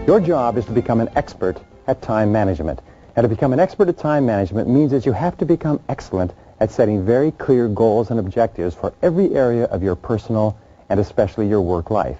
Your job is to become an expert at time management. And to become an expert at time management means that you have to become excellent at setting very clear goals and objectives for every area of your personal and especially your work life.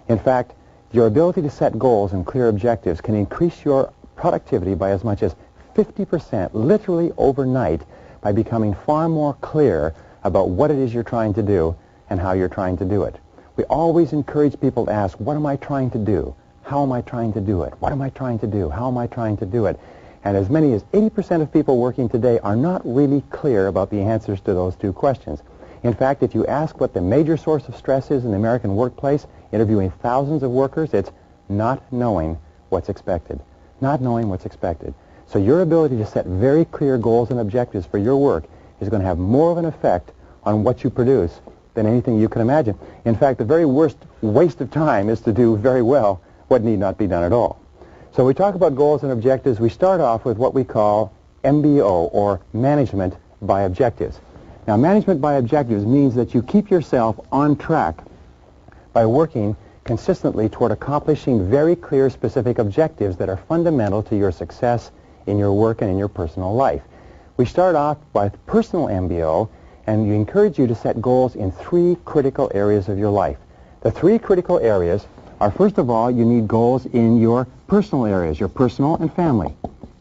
In fact, your ability to set goals and clear objectives can increase your productivity by as much as 50% literally overnight by becoming far more clear about what it is you're trying to do and how you're trying to do it. We always encourage people to ask, what am I trying to do? How am I trying to do it? What am I trying to do? How am I trying to do it? And as many as 80% of people working today are not really clear about the answers to those two questions. In fact, if you ask what the major source of stress is in the American workplace, interviewing thousands of workers, it's not knowing what's expected. Not knowing what's expected. So your ability to set very clear goals and objectives for your work is going to have more of an effect on what you produce than anything you can imagine. In fact, the very worst waste of time is to do very well what need not be done at all. So we talk about goals and objectives. We start off with what we call MBO, or management by objectives. Now, management by objectives means that you keep yourself on track by working consistently toward accomplishing very clear, specific objectives that are fundamental to your success in your work and in your personal life. We start off with personal MBO, and we encourage you to set goals in 3 critical areas of your life. The 3 critical areas are, first of all, you need goals in your personal areas, your personal and family.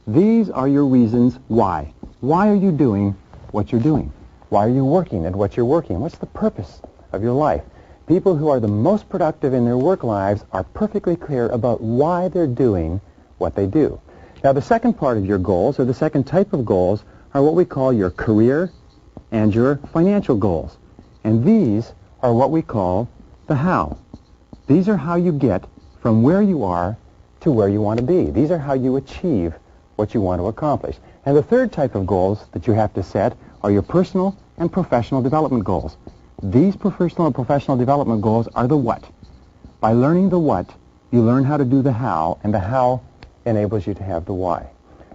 These are your reasons why. Why are you doing what you're doing? Why are you working at what you're working? What's the purpose of your life? People who are the most productive in their work lives are perfectly clear about why they're doing what they do. Now, the second part of your goals, or the second type of goals, are what we call your career and your financial goals. And these are what we call the how. These are how you get from where you are to where you want to be. These are how you achieve what you want to accomplish. And the third type of goals that you have to set are your personal and professional development goals. These personal and professional development goals are the what. By learning the what, you learn how to do the how, and the how enables you to have the why.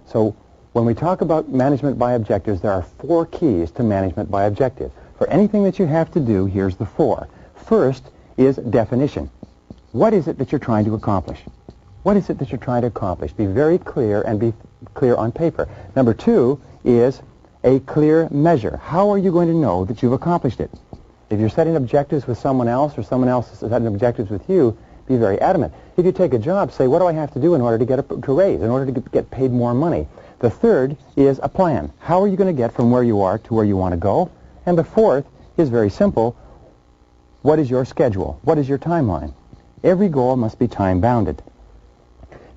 So when we talk about management by objectives, there are 4 keys to management by objectives. For anything that you have to do, here's the 4. First is definition. What is it that you're trying to accomplish? What is it that you're trying to accomplish? Be very clear, and be clear on paper. Number 2 is a clear measure. How are you going to know that you've accomplished it? If you're setting objectives with someone else, or someone else is setting objectives with you, be very adamant. If you take a job, say, what do I have to do in order to get a raise, in order to get paid more money? The third is a plan. How are you going to get from where you are to where you want to go? And the fourth is very simple. What is your schedule? What is your timeline? Every goal must be time-bounded.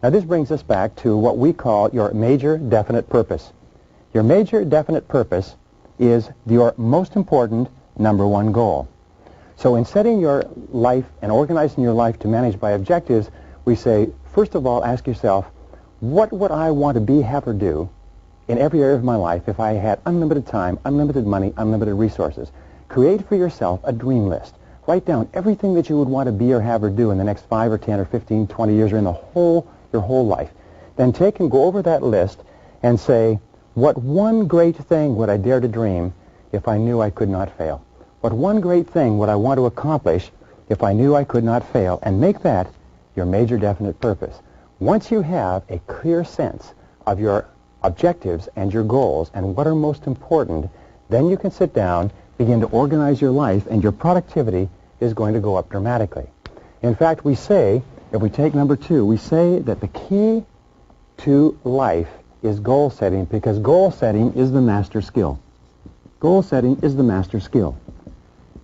Now, this brings us back to what we call your major definite purpose. Your major definite purpose is your most important number 1 goal. So in setting your life and organizing your life to manage by objectives, we say, first of all, ask yourself, what would I want to be, have, or do in every area of my life if I had unlimited time, unlimited money, unlimited resources? Create for yourself a dream list. Write down everything that you would want to be or have or do in the next 5 or 10 or 15, 20 years, or in your whole life. Then take and go over that list and say, what one great thing would I dare to dream if I knew I could not fail? What one great thing would I want to accomplish if I knew I could not fail? And make that your major definite purpose. Once you have a clear sense of your objectives and your goals and what are most important, then you can sit down, begin to organize your life, and your productivity is going to go up dramatically. In fact, we say, if we take number 2, we say that the key to life is goal setting, because goal setting is the master skill. Goal setting is the master skill.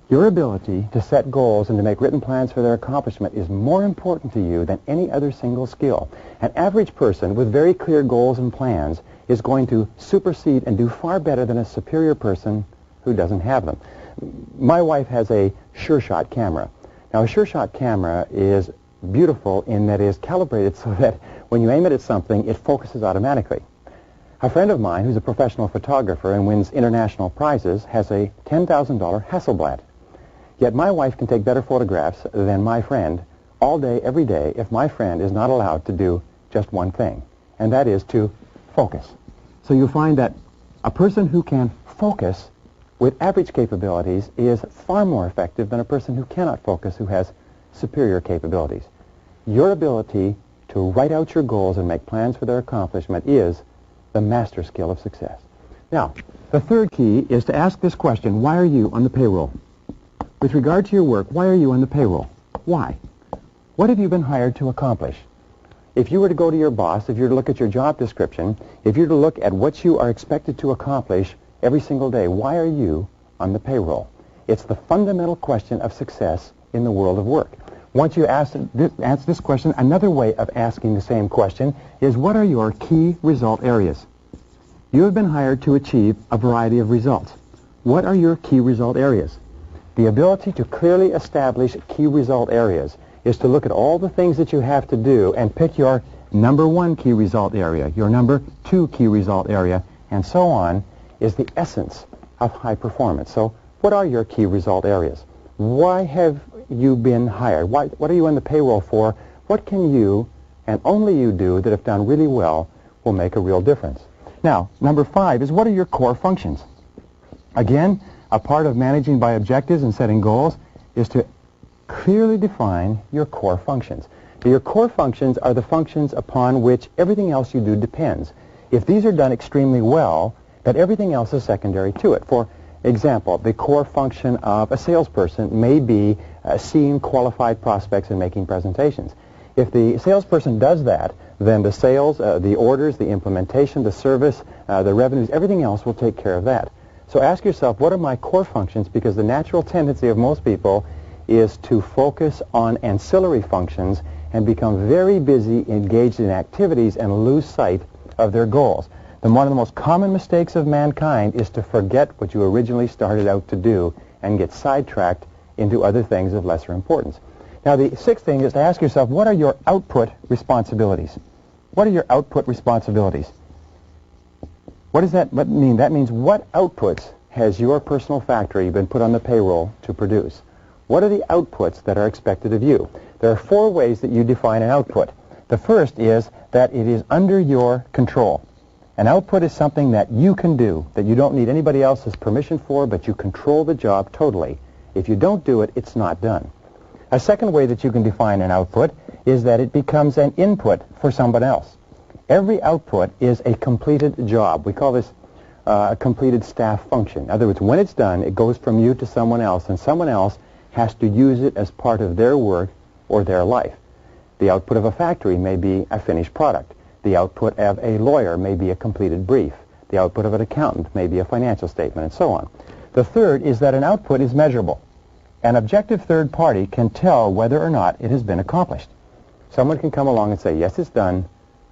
Your ability to set goals and to make written plans for their accomplishment is more important to you than any other single skill. An average person with very clear goals and plans is going to supersede and do far better than a superior person who doesn't have them. My wife has a sure-shot camera. Now, a sure-shot camera is beautiful in that it is calibrated so that when you aim it at something, it focuses automatically. A friend of mine who's a professional photographer and wins international prizes has a $10,000 Hasselblad. Yet my wife can take better photographs than my friend all day, every day, if my friend is not allowed to do just one thing, and that is to focus. So you find that a person who can focus with average capabilities is far more effective than a person who cannot focus, who has superior capabilities. Your ability to write out your goals and make plans for their accomplishment is the master skill of success. Now, the third key is to ask this question: why are you on the payroll? With regard to your work, why are you on the payroll? Why? What have you been hired to accomplish? If you were to go to your boss, if you were to look at your job description, if you were to look at what you are expected to accomplish every single day, why are you on the payroll? It's the fundamental question of success in the world of work. Once you answer this question, another way of asking the same question is, what are your key result areas? You have been hired to achieve a variety of results. What are your key result areas? The ability to clearly establish key result areas is to look at all the things that you have to do and pick your number one key result area, your number two key result area, and so on, is the essence of high performance. So what are your key result areas? Why have you been hired? What are you on the payroll for? What can you, and only you do, that if done really well, will make a real difference? Now, number 5 is, what are your core functions? Again, a part of managing by objectives and setting goals is to clearly define your core functions. Your core functions are the functions upon which everything else you do depends. If these are done extremely well, then everything else is secondary to it. For example, the core function of a salesperson may be seeing qualified prospects and making presentations. If the salesperson does that, then the sales, the orders, the implementation, the service, the revenues, everything else will take care of that. So ask yourself, what are my core functions? Because the natural tendency of most people is to focus on ancillary functions and become very busy, engaged in activities, and lose sight of their goals. Then one of the most common mistakes of mankind is to forget what you originally started out to do and get sidetracked into other things of lesser importance. Now, the 6th thing is to ask yourself, what are your output responsibilities? What are your output responsibilities? What does that mean? That means, what outputs has your personal factory been put on the payroll to produce? What are the outputs that are expected of you? There are 4 ways that you define an output. The first is that it is under your control. An output is something that you can do, that you don't need anybody else's permission for, but you control the job totally. If you don't do it, it's not done. A second way that you can define an output is that it becomes an input for someone else. Every output is a completed job. We call this a completed staff function. In other words, when it's done, it goes from you to someone else, and someone else has to use it as part of their work or their life. The output of a factory may be a finished product. The output of a lawyer may be a completed brief. The output of an accountant may be a financial statement, and so on. The third is that an output is measurable. An objective third party can tell whether or not it has been accomplished. Someone can come along and say, yes, it's done,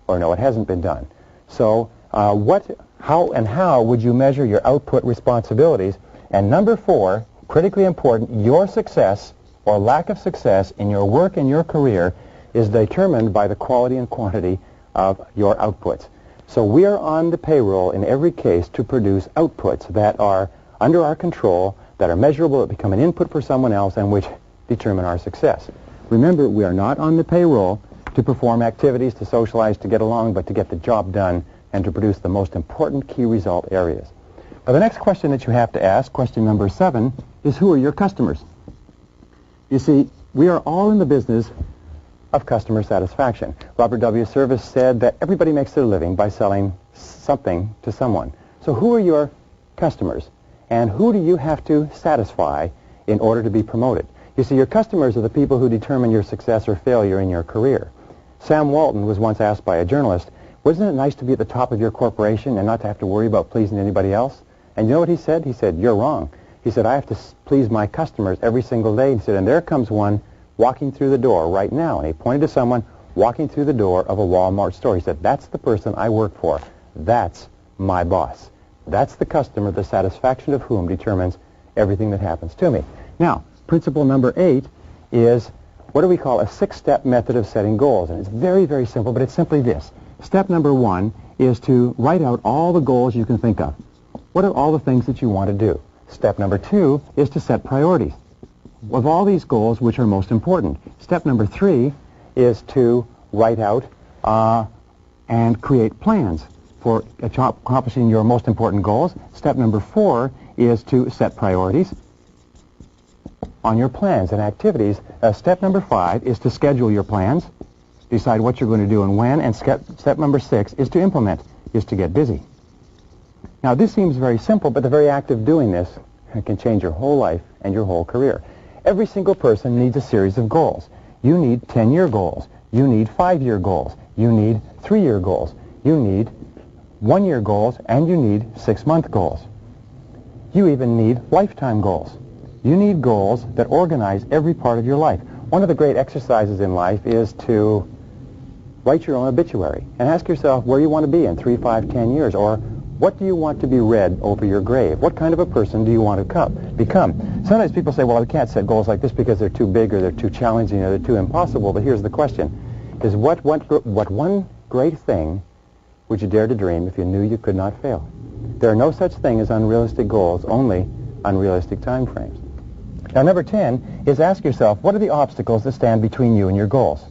or no, it hasn't been done. So how would you measure your output responsibilities? And number 4, critically important, your success or lack of success in your work and your career is determined by the quality and quantity of your outputs. So we are on the payroll in every case to produce outputs that are under our control, that are measurable, that become an input for someone else, and which determine our success. Remember, we are not on the payroll to perform activities, to socialize, to get along, but to get the job done and to produce the most important key result areas. Now, the next question that you have to ask, question number 7, is, who are your customers? You see, we are all in the business of customer satisfaction. Robert W. Service said that everybody makes their living by selling something to someone. So who are your customers? And who do you have to satisfy in order to be promoted? You see, your customers are the people who determine your success or failure in your career. Sam Walton was once asked by a journalist, wasn't it nice to be at the top of your corporation and not to have to worry about pleasing anybody else? And you know what he said? He said, you're wrong. He said, I have to please my customers every single day. He said, and there comes one walking through the door right now. And he pointed to someone walking through the door of a Walmart store. He said, that's the person I work for. That's my boss. That's the customer, the satisfaction of whom determines everything that happens to me. Now, principle number 8 is what do we call a 6-step method of setting goals. And it's very, very simple, but it's simply this. Step number 1 is to write out all the goals you can think of. What are all the things that you want to do? Step number 2 is to set priorities of all these goals which are most important. Step number 3 is to write out and create plans for accomplishing your most important goals. Step number 4 is to set priorities on your plans and activities. Step number 5 is to schedule your plans. Decide what you're going to do and when. And step number 6 is to implement, is to get busy. Now, this seems very simple, but the very act of doing this can change your whole life and your whole career. Every single person needs a series of goals. You need 10-year goals. You need 5-year goals. You need 3-year goals. You need 1-year goals, and you need 6-month goals. You even need lifetime goals. You need goals that organize every part of your life. One of the great exercises in life is to write your own obituary and ask yourself where you want to be in 3, 5, 10 years, or what do you want to be read over your grave? What kind of a person do you want to become? Sometimes people say, well, I can't set goals like this because they're too big or they're too challenging or they're too impossible. But here's the question, is what one great thing would you dare to dream if you knew you could not fail? There are no such thing as unrealistic goals, only unrealistic time frames. Now, number 10 is ask yourself, what are the obstacles that stand between you and your goals?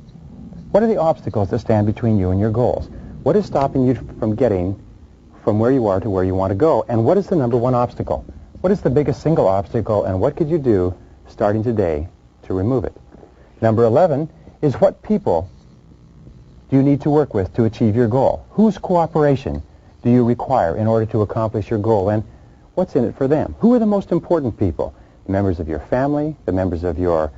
What are the obstacles that stand between you and your goals? What is stopping you from getting from where you are to where you want to go? And what is the number one obstacle? What is the biggest single obstacle, and what could you do starting today to remove it? Number 11 is what people do you need to work with to achieve your goal? Whose cooperation do you require in order to accomplish your goal, and what's in it for them? Who are the most important people? The members of your family, the members of your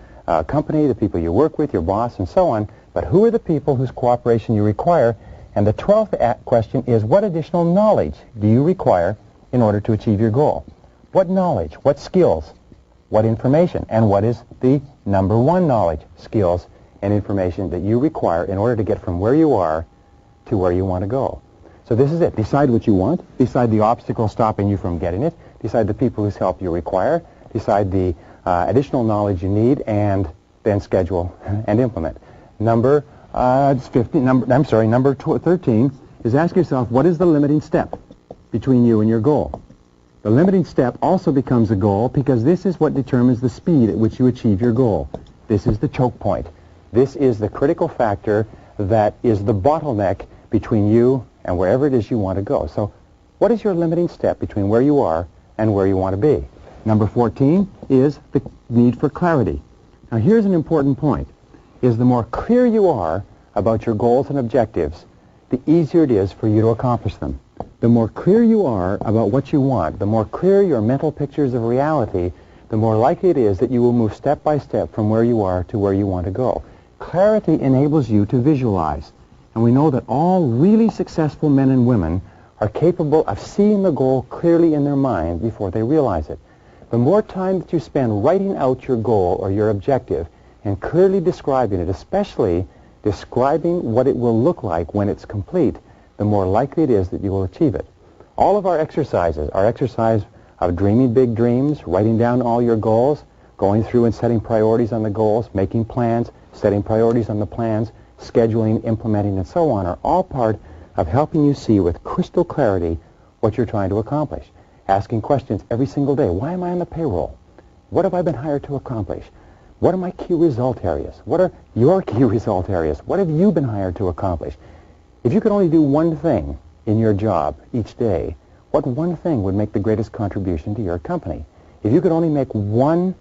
company, the people you work with, your boss, and so on. But who are the people whose cooperation you require? And the 12th question is, what additional knowledge do you require in order to achieve your goal? What knowledge, what skills, what information, and what is the number one knowledge, skills, and information that you require in order to get from where you are to where you want to go? So this is it. Decide what you want. Decide the obstacle stopping you from getting it. Decide the people whose help you require. Decide the additional knowledge you need, and then schedule and implement. Number 13 is ask yourself, what is the limiting step between you and your goal? The limiting step also becomes a goal because this is what determines the speed at which you achieve your goal. This is the choke point. This is the critical factor that is the bottleneck between you and wherever it is you want to go. So what is your limiting step between where you are and where you want to be? Number 14 is the need for clarity. Now, here's an important point, is the more clear you are about your goals and objectives, the easier it is for you to accomplish them. The more clear you are about what you want, the more clear your mental pictures of reality, the more likely it is that you will move step by step from where you are to where you want to go. Clarity enables you to visualize. And we know that all really successful men and women are capable of seeing the goal clearly in their mind before they realize it. The more time that you spend writing out your goal or your objective and clearly describing it, especially describing what it will look like when it's complete, the more likely it is that you will achieve it. All of our exercises, our exercise of dreaming big dreams, writing down all your goals, going through and setting priorities on the goals, making plans, setting priorities on the plans, scheduling, implementing, and so on, are all part of helping you see with crystal clarity what you're trying to accomplish. Asking questions every single day. Why am I on the payroll? What have I been hired to accomplish? What are my key result areas? What are your key result areas? What have you been hired to accomplish? If you could only do one thing in your job each day, what one thing would make the greatest contribution to your company? If you could only make one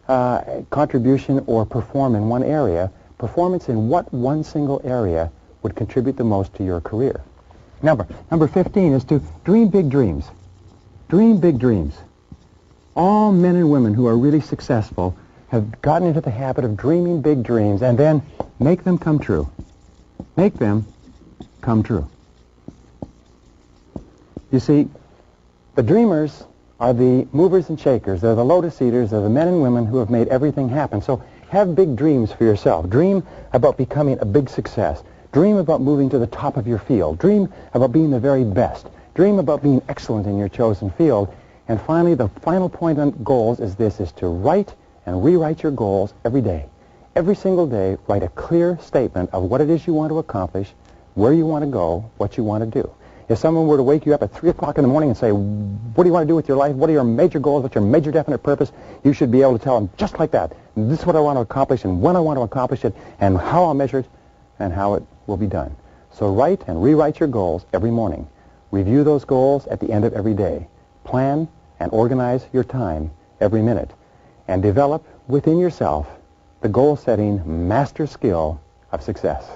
contribution or perform in one area, performance in what one single area would contribute the most to your career? Number 15 is to dream big dreams. Dream big dreams. All men and women who are really successful have gotten into the habit of dreaming big dreams and then make them come true. Make them come true. You see, the dreamers are the movers and shakers. They're the lotus eaters. They're the men and women who have made everything happen. So have big dreams for yourself. Dream about becoming a big success. Dream about moving to the top of your field. Dream about being the very best. Dream about being excellent in your chosen field. And finally, the final point on goals is this, is to write and rewrite your goals every day. Every single day, write a clear statement of what it is you want to accomplish, where you want to go, what you want to do. If someone were to wake you up at 3 o'clock in the morning and say, what do you want to do with your life? What are your major goals? What's your major definite purpose? You should be able to tell them just like that. This is what I want to accomplish and when I want to accomplish it and how I'll measure it and how it will be done. So write and rewrite your goals every morning. Review those goals at the end of every day. Plan and organize your time every minute. And develop within yourself the goal-setting master skill of success.